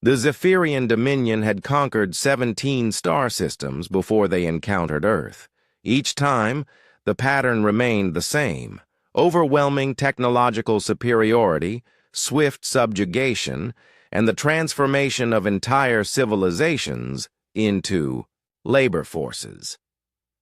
The Zephyrian Dominion had conquered 17 star systems before they encountered Earth. Each time, the pattern remained the same: overwhelming technological superiority, swift subjugation, and the transformation of entire civilizations into labor forces.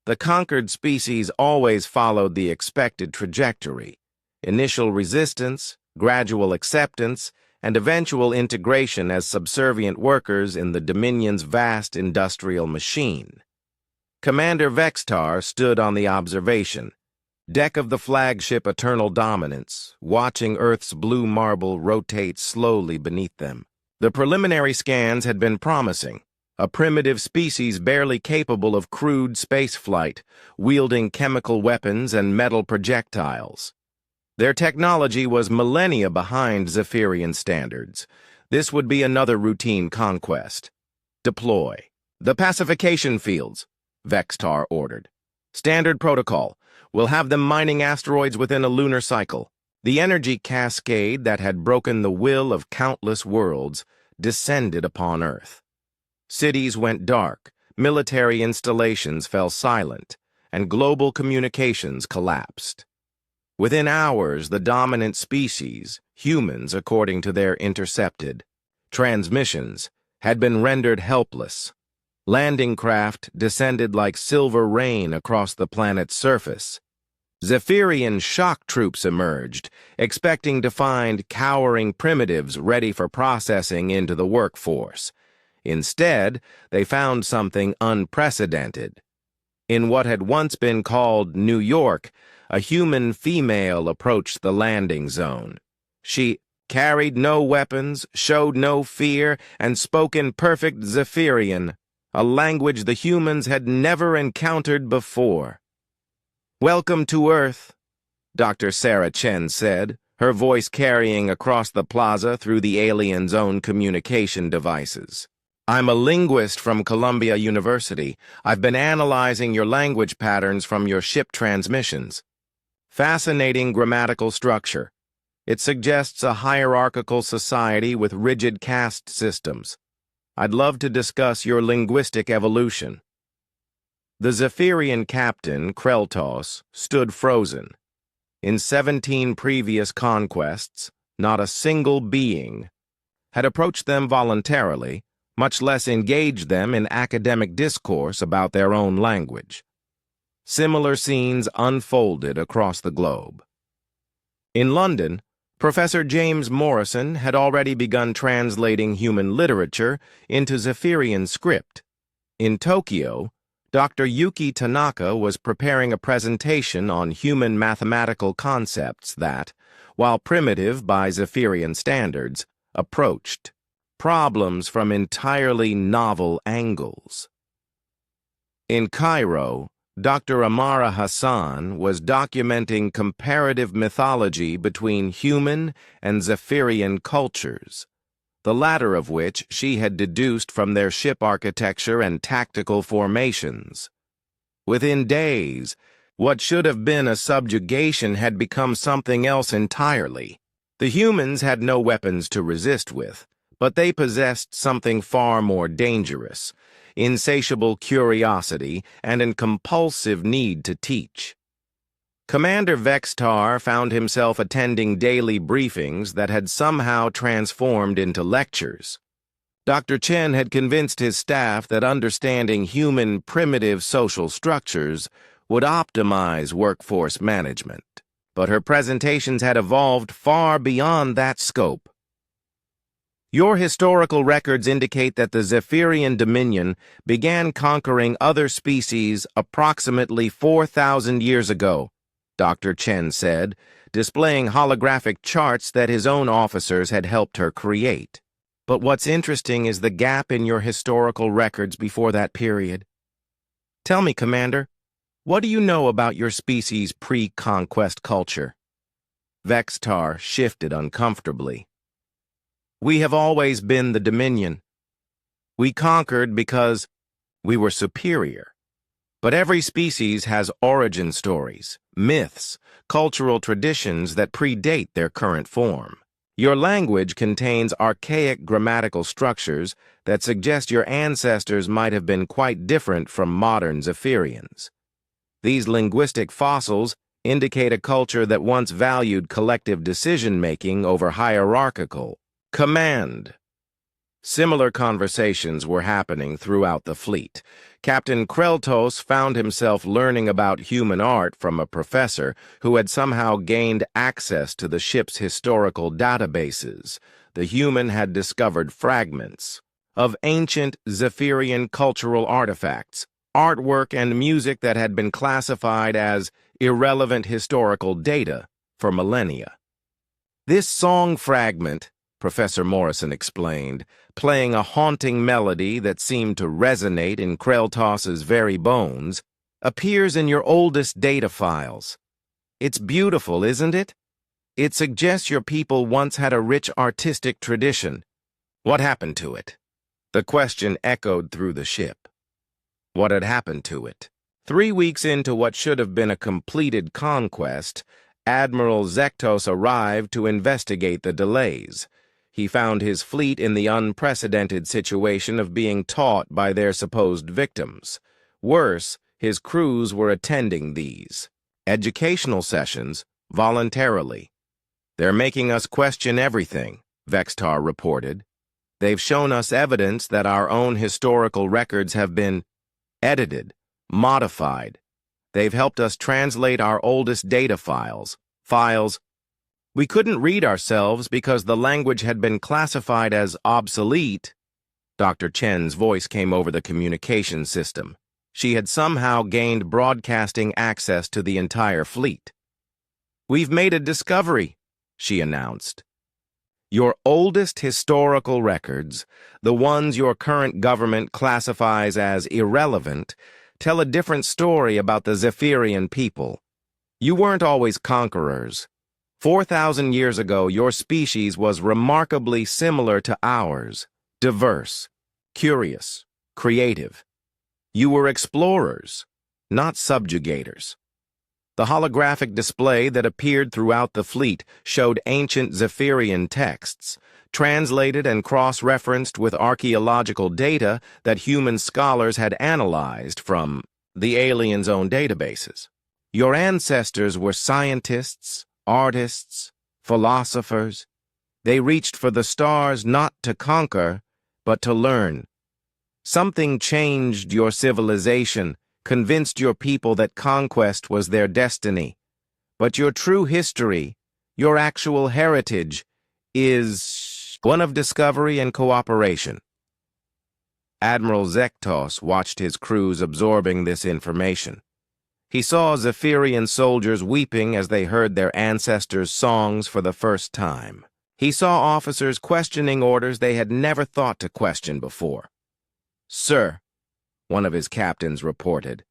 The conquered species always followed the expected trajectory: initial resistance, gradual acceptance, and eventual integration as subservient workers in the Dominion's vast industrial machine. Commander Vextar stood on the observation deck of the flagship Eternal Dominance, watching Earth's blue marble rotate slowly beneath them. The preliminary scans had been promising: a primitive species barely capable of crude spaceflight, wielding chemical weapons and metal projectiles. Their technology was millennia behind Zephyrian standards. This would be another routine conquest. Deploy the pacification fields, Vextar ordered. Standard protocol. We'll have them mining asteroids within a lunar cycle. The energy cascade that had broken the will of countless worlds descended upon Earth. Cities went dark, military installations fell silent, and global communications collapsed. Within hours, the dominant species, humans according to their intercepted transmissions, had been rendered helpless. Landing craft descended like silver rain across the planet's surface. Zephyrian shock troops emerged, expecting to find cowering primitives ready for processing into the workforce. Instead, they found something unprecedented. In what had once been called New York, a human female approached the landing zone. She carried no weapons, showed no fear, and spoke in perfect Zephyrian, a language the humans had never encountered before. "Welcome to Earth," Dr. Sarah Chen said, her voice carrying across the plaza through the aliens' own communication devices. "I'm a linguist from Columbia University. I've been analyzing your language patterns from your ship transmissions. Fascinating grammatical structure. It suggests a hierarchical society with rigid caste systems. I'd love to discuss your linguistic evolution." The Zephyrian captain, Kreltos, stood frozen. In 17 previous conquests, not a single being had approached them voluntarily, much less engaged them in academic discourse about their own language. Similar scenes unfolded across the globe. In London, Professor James Morrison had already begun translating human literature into Zephyrian script. In Tokyo, Dr. Yuki Tanaka was preparing a presentation on human mathematical concepts that, while primitive by Zephyrian standards, approached problems from entirely novel angles. In Cairo, Dr. Amara Hassan was documenting comparative mythology between human and Zephyrian cultures, the latter of which she had deduced from their ship architecture and tactical formations. Within days, what should have been a subjugation had become something else entirely. The humans had no weapons to resist with, but they possessed something far more dangerous: insatiable curiosity and a compulsive need to teach. Commander Vextar found himself attending daily briefings that had somehow transformed into lectures. Dr. Chen had convinced his staff that understanding human primitive social structures would optimize workforce management, but her presentations had evolved far beyond that scope. "Your historical records indicate that the Zephyrian Dominion began conquering other species approximately 4,000 years ago," Dr. Chen said, displaying holographic charts that his own officers had helped her create. "But what's interesting is the gap in your historical records before that period. Tell me, Commander, what do you know about your species' pre-conquest culture?" Vextar shifted uncomfortably. "We have always been the Dominion. We conquered because we were superior. But every species has origin stories, myths, cultural traditions that predate their current form. Your language contains archaic grammatical structures that suggest your ancestors might have been quite different from modern Zephyrians. These linguistic fossils indicate a culture that once valued collective decision-making over hierarchical command. Similar conversations were happening throughout the fleet. Captain Kreltos found himself learning about human art from a professor who had somehow gained access to the ship's historical databases. The human had discovered fragments of ancient Zephyrian cultural artifacts, artwork and music that had been classified as irrelevant historical data for millennia. This song fragment, Professor Morrison explained, playing a haunting melody that seemed to resonate in Kreltos's very bones, appears in your oldest data files. It's beautiful, isn't it? It suggests your people once had a rich artistic tradition. What happened to it? The question echoed through the ship. What had happened to it? 3 weeks into what should have been a completed conquest, Admiral Zektos arrived to investigate the delays. He found his fleet in the unprecedented situation of being taught by their supposed victims. Worse, his crews were attending these educational sessions voluntarily. "They're making us question everything," Vextar reported. "They've shown us evidence that our own historical records have been edited, modified. They've helped us translate our oldest data files. We couldn't read ourselves because the language had been classified as obsolete." Dr. Chen's voice came over the communication system. She had somehow gained broadcasting access to the entire fleet. "We've made a discovery," she announced. "Your oldest historical records, the ones your current government classifies as irrelevant, tell a different story about the Zephyrian people. You weren't always conquerors. 4,000 years ago, your species was remarkably similar to ours, diverse, curious, creative. You were explorers, not subjugators." The holographic display that appeared throughout the fleet showed ancient Zephyrian texts, translated and cross-referenced with archaeological data that human scholars had analyzed from the aliens' own databases. Your ancestors were scientists, artists, philosophers. They reached for the stars not to conquer, but to learn. Something changed your civilization, convinced your people that conquest was their destiny. But your true history, your actual heritage, is one of discovery and cooperation. Admiral Zektos watched his crews absorbing this information. He saw Zephyrian soldiers weeping as they heard their ancestors' songs for the first time. He saw officers questioning orders they had never thought to question before. "Sir," one of his captains reported,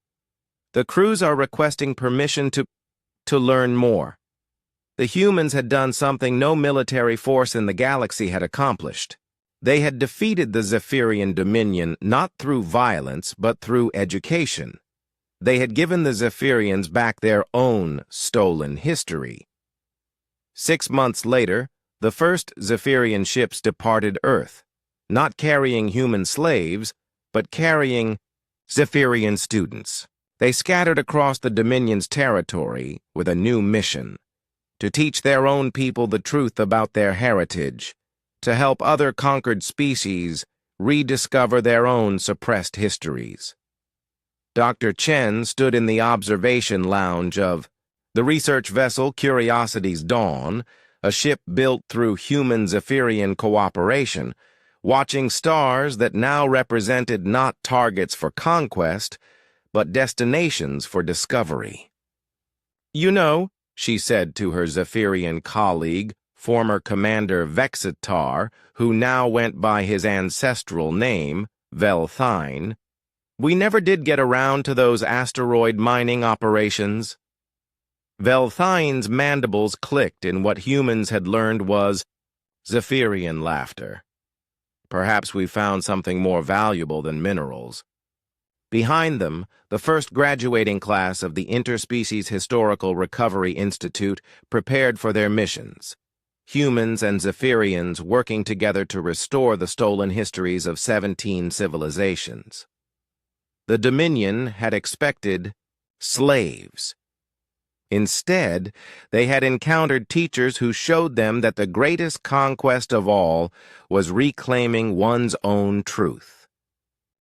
"the crews are requesting permission to learn more." The humans had done something no military force in the galaxy had accomplished. They had defeated the Zephyrian Dominion not through violence, but through education. They had given the Zephyrians back their own stolen history. 6 months later, the first Zephyrian ships departed Earth, not carrying human slaves, but carrying Zephyrian students. They scattered across the Dominion's territory with a new mission: to teach their own people the truth about their heritage, to help other conquered species rediscover their own suppressed histories. Dr. Chen stood in the observation lounge of the research vessel Curiosity's Dawn, a ship built through human Zephyrian cooperation, watching stars that now represented not targets for conquest, but destinations for discovery. "You know," she said to her Zephyrian colleague, former Commander Vexitar, who now went by his ancestral name, Velthine, "we never did get around to those asteroid mining operations." Velthine's mandibles clicked in what humans had learned was Zephyrian laughter. "Perhaps we found something more valuable than minerals." Behind them, the first graduating class of the Interspecies Historical Recovery Institute prepared for their missions. humans and Zephyrians working together to restore the stolen histories of 17 civilizations. The Dominion had expected slaves. Instead, they had encountered teachers who showed them that the greatest conquest of all was reclaiming one's own truth.